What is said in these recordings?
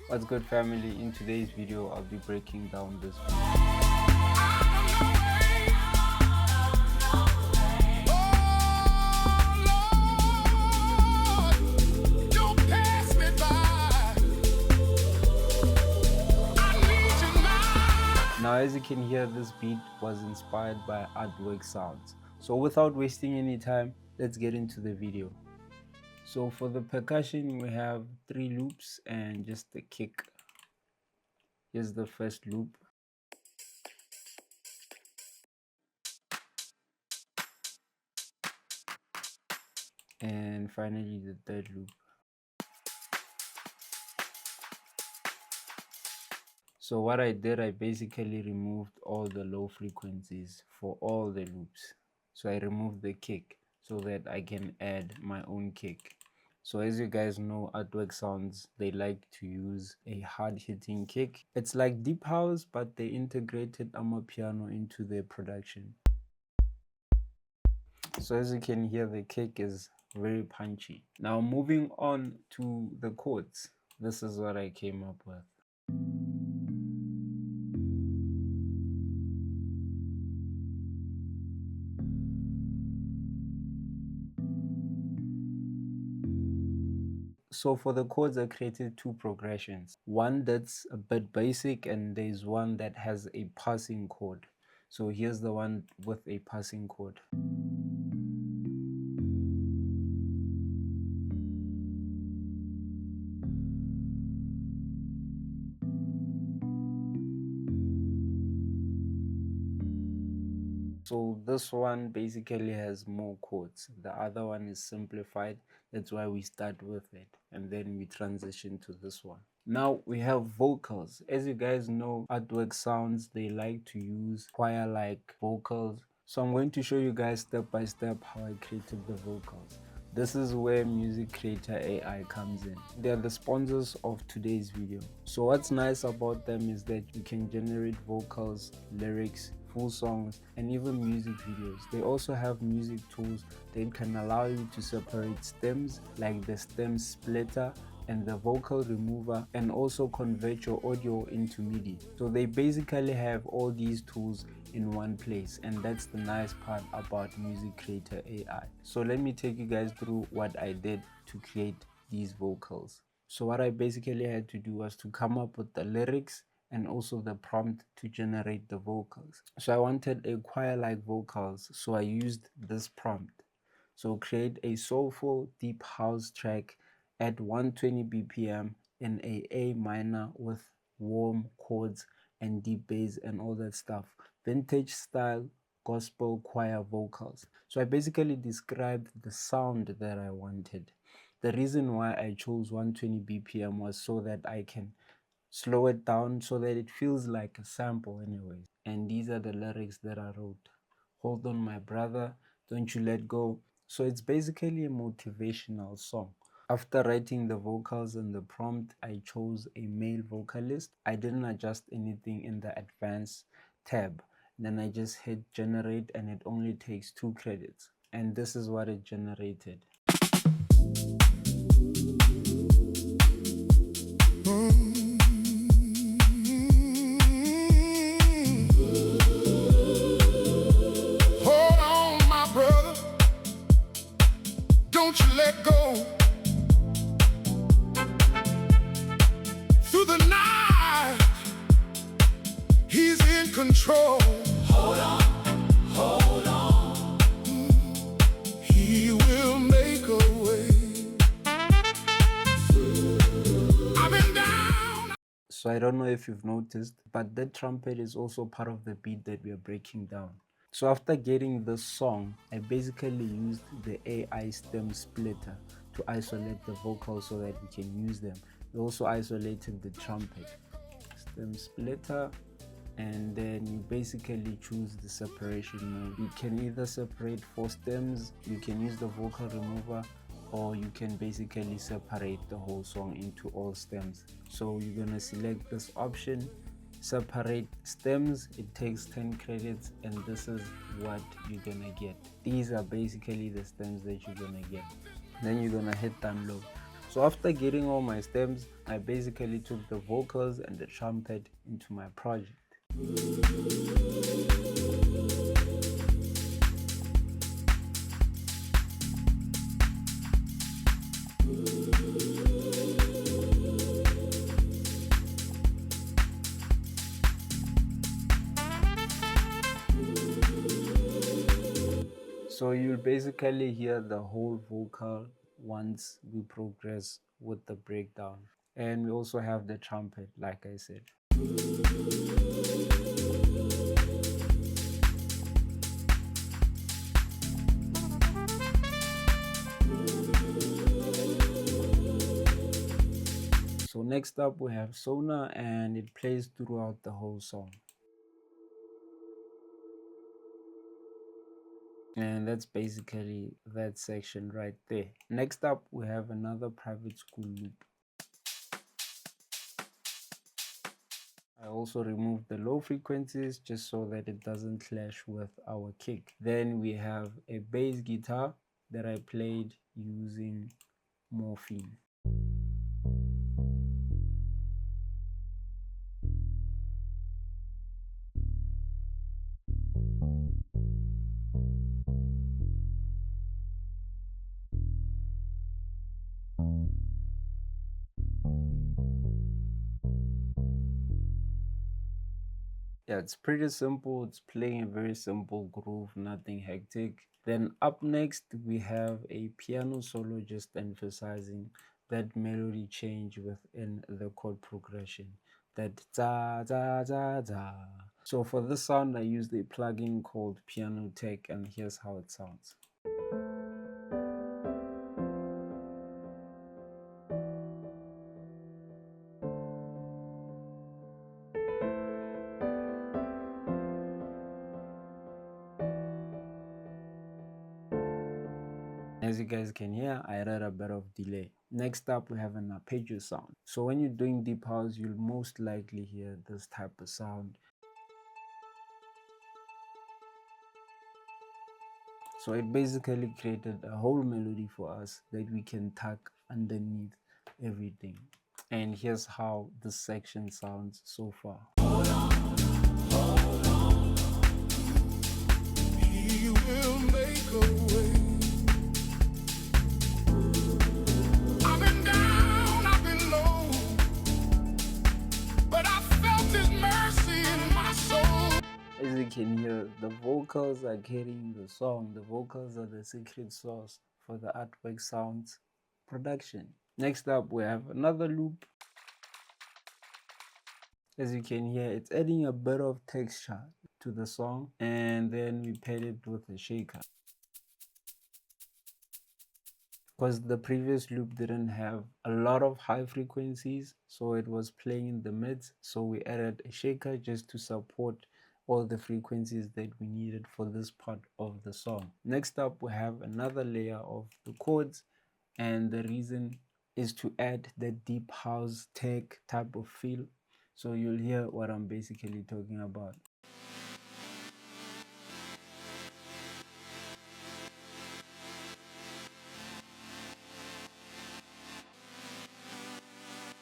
What's good, family? In today's video I'll be breaking down this Now, as you can hear, this beat was inspired by artwork sounds. So without wasting any time, let's get into the video. So for the percussion, we have 3 loops and just the kick. Here's the first loop. And finally the third loop. So what I did, I basically removed all the low frequencies for all the loops. So I removed the kick so that I can add my own kick. So as you guys know, artwork sounds, they like to use a hard-hitting kick. It's like deep house, but they integrated Amapiano into their production. So as you can hear, the kick is very punchy. Now moving on to the chords, this is what I came up with. So for the chords, I created 2 progressions. One that's a bit basic, and there's one that has a passing chord. So here's the one with a passing chord. So this one basically has more chords. The other one is simplified. That's why we start with it and then we transition to this one. Now we have vocals. As you guys know, artwork sounds, they like to use choir-like vocals. So I'm going to show you guys step by step how I created the vocals. This is where Music Creator AI comes in. They're the sponsors of today's video. So what's nice about them is that you can generate vocals, lyrics, full songs, and even music videos. They also have music tools that can allow you to separate stems, like the stem splitter and the vocal remover, and also convert your audio into MIDI. So they basically have all these tools in one place, and that's the nice part about Music Creator AI. So let me take you guys through what I did to create these vocals. So what I basically had to do was to come up with the lyrics and also the prompt to generate the vocals. So I wanted a choir-like vocals, so I used this prompt. So create a soulful deep house track at 120 BPM in A minor with warm chords and deep bass and all that stuff. Vintage style gospel choir vocals. So I basically described the sound that I wanted. The reason why I chose 120 BPM was so that I can slow it down so that it feels like a sample anyways. And these are the lyrics that I wrote. Hold on my brother, don't you let go. So it's basically a motivational song. After writing the vocals and the prompt, I chose a male vocalist. I didn't adjust anything in the advanced tab. Then I just hit generate and it only takes 2 credits. And this is what it generated. Don't you let go. Through the night, he's in control. Hold on, hold on. He will make a way. I've been down. So I don't know if you've noticed, but that trumpet is also part of the beat that we are breaking down. So after getting this song, I basically used the AI stem splitter to isolate the vocals so that we can use them. We also isolated the trumpet. Stem splitter, and then you basically choose the separation mode. You can either separate 4 stems, you can use the vocal remover, or you can basically separate the whole song into all stems. So you're gonna select this option, separate stems. It takes 10 credits, and this is what you're gonna get. These are basically the stems that you're gonna get. Then you're gonna hit download. So So after getting all my stems, I basically took the vocals and the trumpet into my project. So you'll basically hear the whole vocal once we progress with the breakdown. And we also have the trumpet, like I said. So next up we have Sona, and it plays throughout the whole song. And that's basically that section right there. Next up we have another private school loop. I also removed the low frequencies just so that it doesn't clash with our kick. Then we have a bass guitar that I played using Morphine. Yeah, it's pretty simple. It's playing a very simple groove, nothing hectic. Then up next, we have a piano solo just emphasizing that melody change within the chord progression. That da da da da. So for this sound, I used a plugin called Piano Tech, and here's how it sounds. As you guys can hear, I added a bit of delay. Next up, we have an arpeggio sound. So when you're doing deep house, you'll most likely hear this type of sound. So it basically created a whole melody for us that we can tuck underneath everything. And here's how this section sounds so far. He will make a way. I've been down, I've been low, but I felt his mercy in my soul. As you can hear, the vocals are carrying the song. The vocals are the secret sauce for the artwork sounds production. Next up, we have another loop. As you can hear, it's adding a bit of texture to the song, and then we paired it with a shaker. Because the previous loop didn't have a lot of high frequencies, so it was playing in the mids, so we added a shaker just to support all the frequencies that we needed for this part of the song. Next up, we have another layer of the chords, and the reason is to add the deep house tech type of feel, so you'll hear what I'm basically talking about.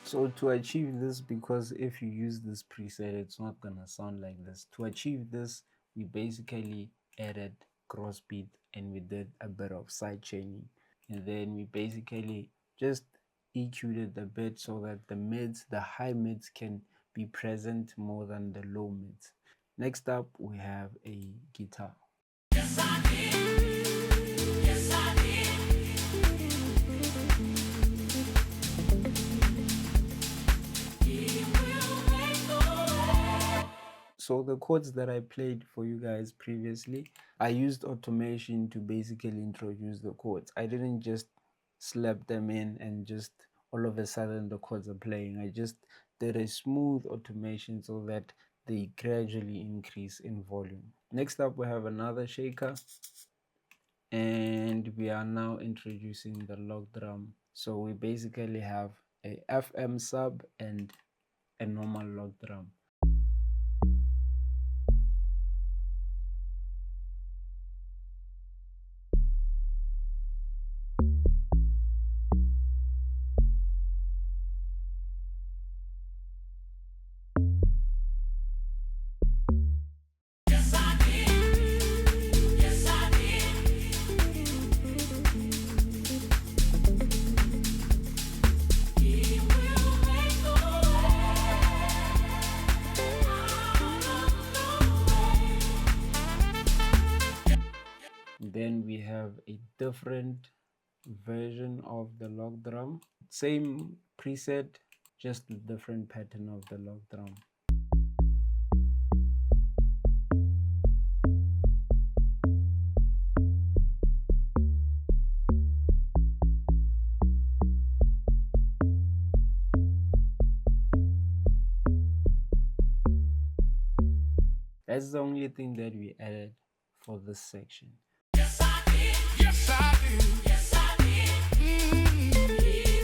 So to achieve this, because if you use this preset, it's not gonna sound like this. To achieve this, we basically added crossbeat and we did a bit of side chaining, and then we basically just EQ'd it a bit so that the mids, the high mids, can be present more than the low mids. Next up, we have a guitar. Yes, I did. Yes, I did. He will make a way. So the chords that I played for you guys previously, I used automation to basically introduce the chords. I didn't just slap them in and just all of a sudden the chords are playing. I just did a smooth automation so that they gradually increase in volume. Next up, we have another shaker, and we are now introducing the log drum. So we basically have a FM sub and a normal log drum. have a different version of the log drum. Same preset, just a different pattern of the log drum. That's the only thing that we added for this section. Yes, I did. Yes, I did. Yes, I did. He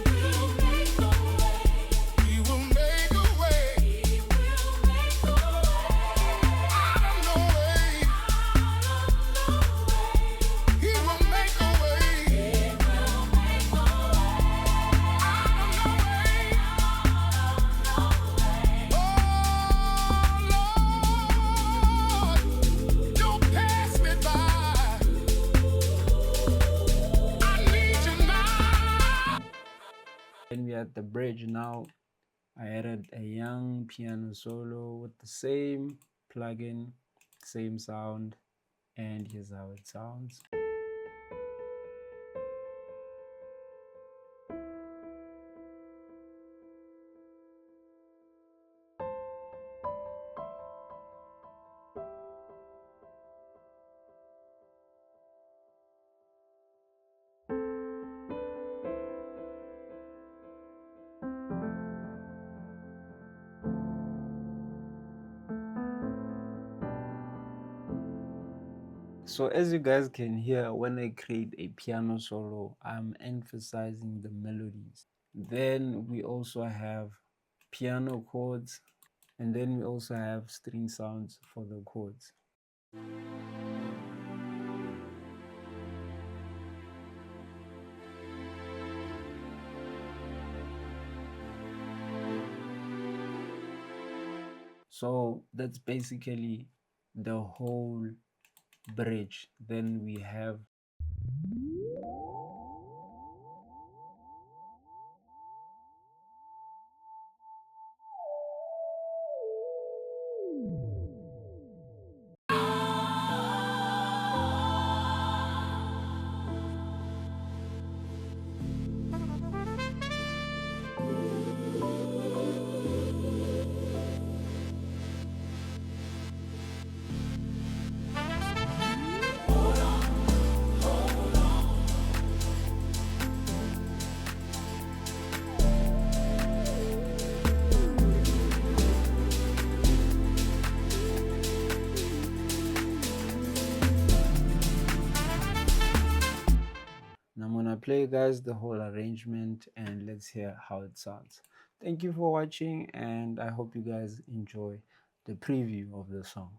will make a way. He will make a way. He will make a way. Out of no way. Out of no way. He will make a way. He will make a way. Out of no way. Out of no way. Oh, Lord, don't pass me by. I need you now. Then we at the bridge now. I added a young piano solo with the same plugin, same sound, and here's how it sounds. So as you guys can hear, when I create a piano solo, I'm emphasizing the melodies. Then we also have piano chords, and then we also have string sounds for the chords. So that's basically the whole bridge. Then we have and I'm gonna play you guys the whole arrangement and let's hear how it sounds. Thank you for watching, and I hope you guys enjoy the preview of the song.